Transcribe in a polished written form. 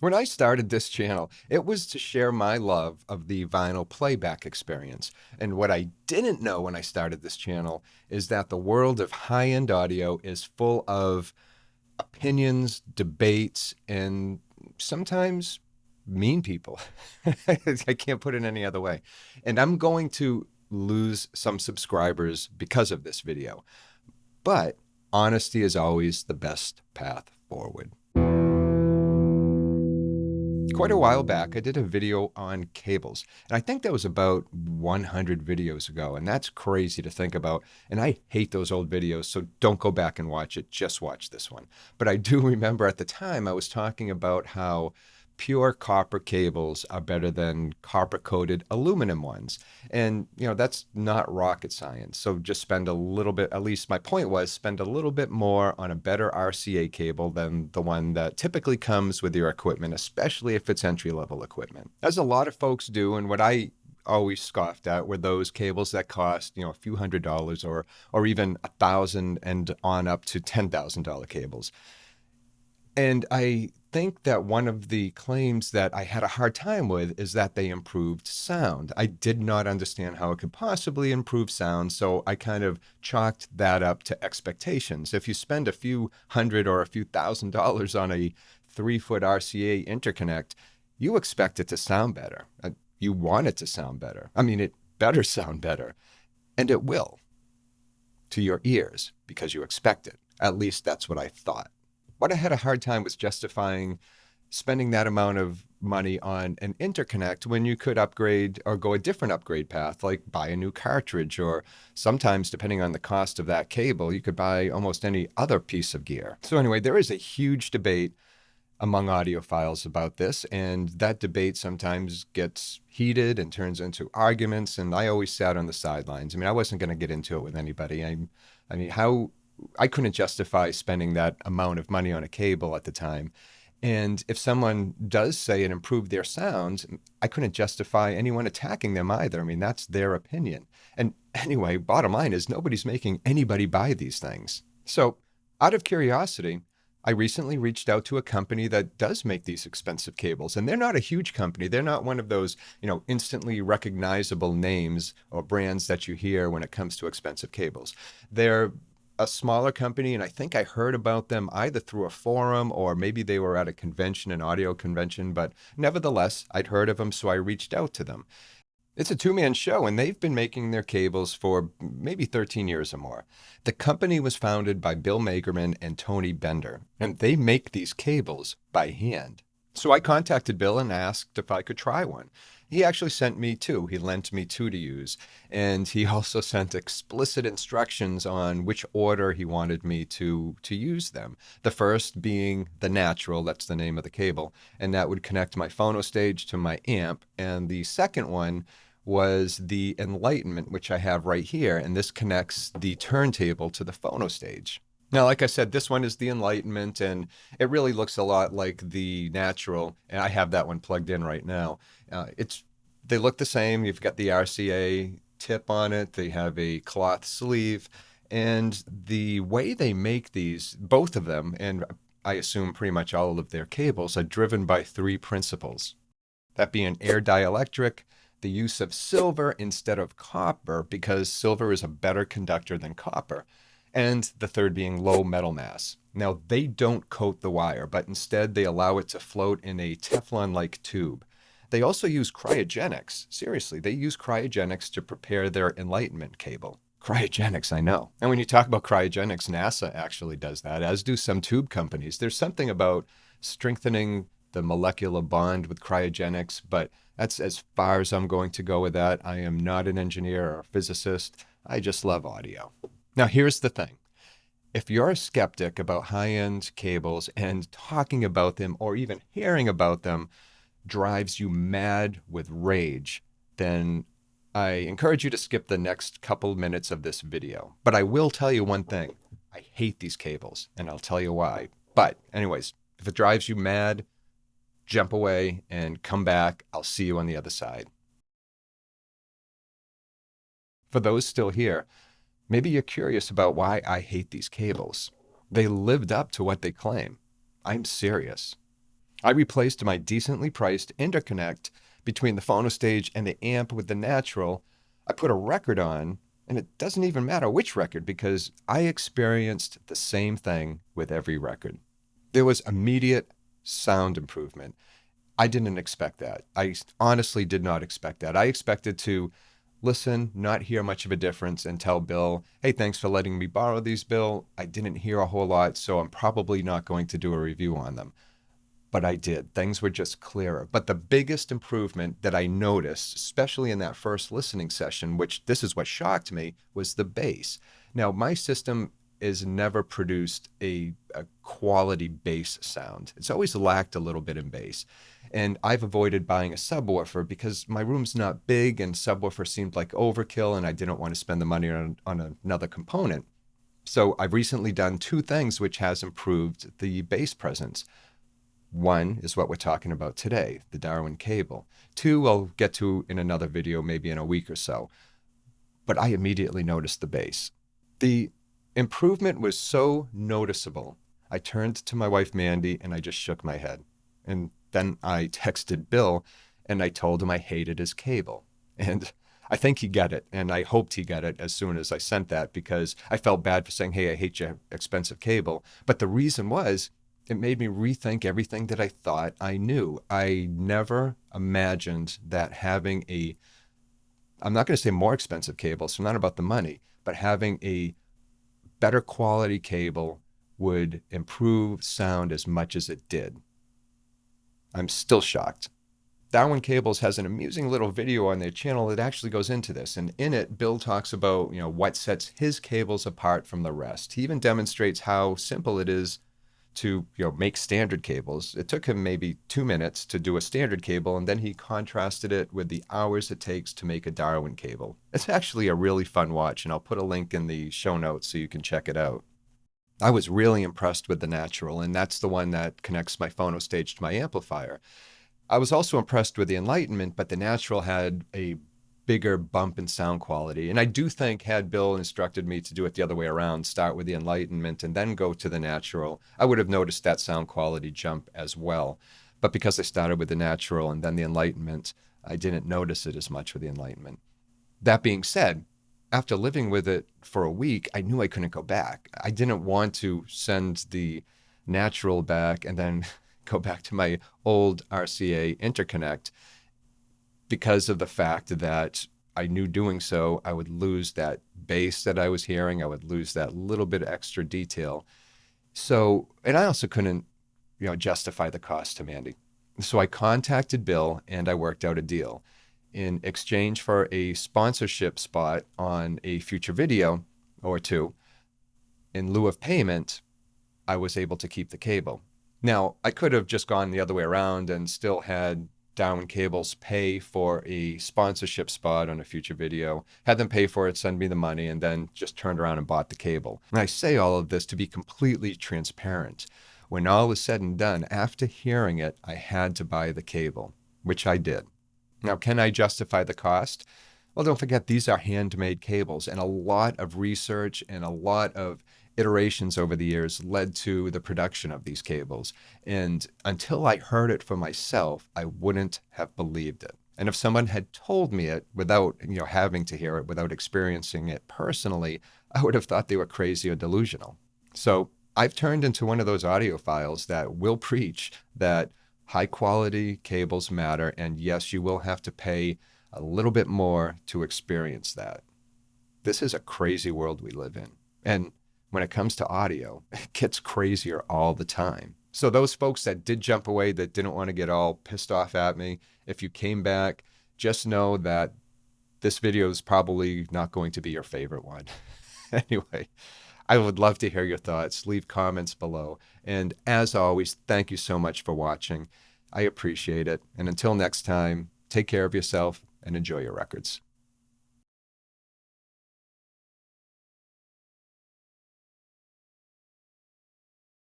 When I started this channel, it was to share my love of the vinyl playback experience. And what I didn't know when I started this channel is that the world of high-end audio is full of opinions, debates, and sometimes mean people. I can't put it any other way. And I'm going to lose some subscribers because of this video. But honesty is always the best path forward. Quite a while back, I did a video on cables, and I think that was about 100 videos ago, and that's crazy to think about, and I hate those old videos, so don't go back and watch it, just watch this one. But I do remember at the time I was talking about how pure copper cables are better than copper-coated aluminum ones. And, that's not rocket science. So just spend a little bit, at least my point was, spend a little bit more on a better RCA cable than the one that typically comes with your equipment, especially if it's entry-level equipment. As a lot of folks do, and what I always scoffed at were those cables that cost, a few $100s or even $1,000 and on up to $10,000 cables. And I think that one of the claims that I had a hard time with is that they improved sound. I did not understand how it could possibly improve sound, so I kind of chalked that up to expectations. If you spend a few hundred or a few $1,000s on a 3-foot RCA interconnect, you expect it to sound better. You want it to sound better. I mean, it better sound better. And it will to your ears because you expect it. At least that's what I thought. What I had a hard time was justifying spending that amount of money on an interconnect when you could upgrade or go a different upgrade path, like buy a new cartridge, or sometimes, depending on the cost of that cable, you could buy almost any other piece of gear. So anyway, there is a huge debate among audiophiles about this, and that debate sometimes gets heated and turns into arguments, and I always sat on the sidelines. I mean, I wasn't going to get into it with anybody. I couldn't justify spending that amount of money on a cable at the time. And if someone does say it improved their sounds, I couldn't justify anyone attacking them either. I mean, that's their opinion. And anyway, bottom line is nobody's making anybody buy these things. So out of curiosity, I recently reached out to a company that does make these expensive cables, and they're not a huge company. They're not one of those, instantly recognizable names or brands that you hear when it comes to expensive cables. They're a smaller company, and I think I heard about them either through a forum or maybe they were at a convention, an audio convention, but nevertheless, I'd heard of them, so I reached out to them. It's a two-man show, and they've been making their cables for maybe 13 years or more. The company was founded by Bill Magerman and Tony Bender, and they make these cables by hand. So I contacted Bill and asked if I could try one. He actually sent me two. He lent me two to use. And he also sent explicit instructions on which order he wanted me to use them. The first being the natural, that's the name of the cable, and that would connect my phono stage to my amp. And the second one was the enlightenment, which I have right here, and this connects the turntable to the phono stage. Now, like I said, this one is the enlightenment, and it really looks a lot like the natural, and I have that one plugged in right now. They look the same. You've got the RCA tip on it. They have a cloth sleeve, and the way they make these, both of them, and I assume pretty much all of their cables, are driven by three principles. That being air dielectric, the use of silver instead of copper because silver is a better conductor than copper, and the third being low metal mass. Now, they don't coat the wire, but instead they allow it to float in a Teflon-like tube. They also use cryogenics. Seriously, they use cryogenics to prepare their enlightenment cable. Cryogenics, I know. And when you talk about cryogenics, NASA actually does that, as do some tube companies. There's something about strengthening the molecular bond with cryogenics, but that's as far as I'm going to go with that. I am not an engineer or a physicist. I just love audio. Now, here's the thing. If you're a skeptic about high-end cables and talking about them or even hearing about them drives you mad with rage, then I encourage you to skip the next couple minutes of this video. But I will tell you one thing. I hate these cables, and I'll tell you why. But anyways, if it drives you mad, jump away and come back. I'll see you on the other side. For those still here, maybe you're curious about why I hate these cables. They lived up to what they claim. I'm serious. I replaced my decently priced interconnect between the phono stage and the amp with the natural. I put a record on, and it doesn't even matter which record because I experienced the same thing with every record. There was immediate sound improvement. I didn't expect that. I honestly did not expect that. I expected to listen, not hear much of a difference, and tell Bill, hey, thanks for letting me borrow these, Bill. I didn't hear a whole lot, so I'm probably not going to do a review on them. But I did. Things were just clearer. But the biggest improvement that I noticed, especially in that first listening session, which this is what shocked me, was the bass. Now, my system has never produced a quality bass sound. It's always lacked a little bit in bass. And I've avoided buying a subwoofer because my room's not big and subwoofer seemed like overkill and I didn't want to spend the money on another component. So I've recently done two things which has improved the bass presence. One is what we're talking about today, the Darwin cable. Two, I'll get to in another video, maybe in a week or so. But I immediately noticed the bass. The improvement was so noticeable. I turned to my wife, Mandy, and I just shook my head. And then I texted Bill and I told him I hated his cable. And I think he got it. And I hoped he got it as soon as I sent that because I felt bad for saying, hey, I hate your expensive cable. But the reason was, it made me rethink everything that I thought I knew. I never imagined that having I'm not going to say more expensive cable, so not about the money, but having a better quality cable would improve sound as much as it did. I'm still shocked. Darwin Cables has an amusing little video on their channel that actually goes into this. And in it, Bill talks about, what sets his cables apart from the rest. He even demonstrates how simple it is to make standard cables. It took him maybe 2 minutes to do a standard cable, and then he contrasted it with the hours it takes to make a Darwin cable. It's actually a really fun watch, and I'll put a link in the show notes so you can check it out. I was really impressed with the natural, and that's the one that connects my phono stage to my amplifier. I was also impressed with the Enlightenment, but the natural had a bigger bump in sound quality. And I do think had Bill instructed me to do it the other way around, start with the Enlightenment and then go to the natural, I would have noticed that sound quality jump as well. But because I started with the natural and then the Enlightenment, I didn't notice it as much with the Enlightenment. That being said, after living with it for a week, I knew I couldn't go back. I didn't want to send the natural back and then go back to my old RCA interconnect because of the fact that I knew doing so, I would lose that bass that I was hearing. I would lose that little bit of extra detail. So, and I also couldn't, justify the cost to Mandy. So I contacted Bill and I worked out a deal. In exchange for a sponsorship spot on a future video or two, in lieu of payment, I was able to keep the cable. Now, I could have just gone the other way around and still had Darwin Cables pay for a sponsorship spot on a future video, had them pay for it, send me the money, and then just turned around and bought the cable. And I say all of this to be completely transparent. When all is said and done, after hearing it, I had to buy the cable, which I did. Now, can I justify the cost? Well, don't forget, these are handmade cables, and a lot of research and a lot of iterations over the years led to the production of these cables. And until I heard it for myself, I wouldn't have believed it. And if someone had told me it without, having to hear it, without experiencing it personally, I would have thought they were crazy or delusional. So I've turned into one of those audiophiles that will preach that high quality cables matter. And yes, you will have to pay a little bit more to experience that. This is a crazy world we live in. And when it comes to audio, it gets crazier all the time. So those folks that did jump away, that didn't want to get all pissed off at me, if you came back, just know that this video is probably not going to be your favorite one. Anyway, I would love to hear your thoughts. Leave comments below. And as always, thank you so much for watching. I appreciate it. And until next time, take care of yourself and enjoy your records.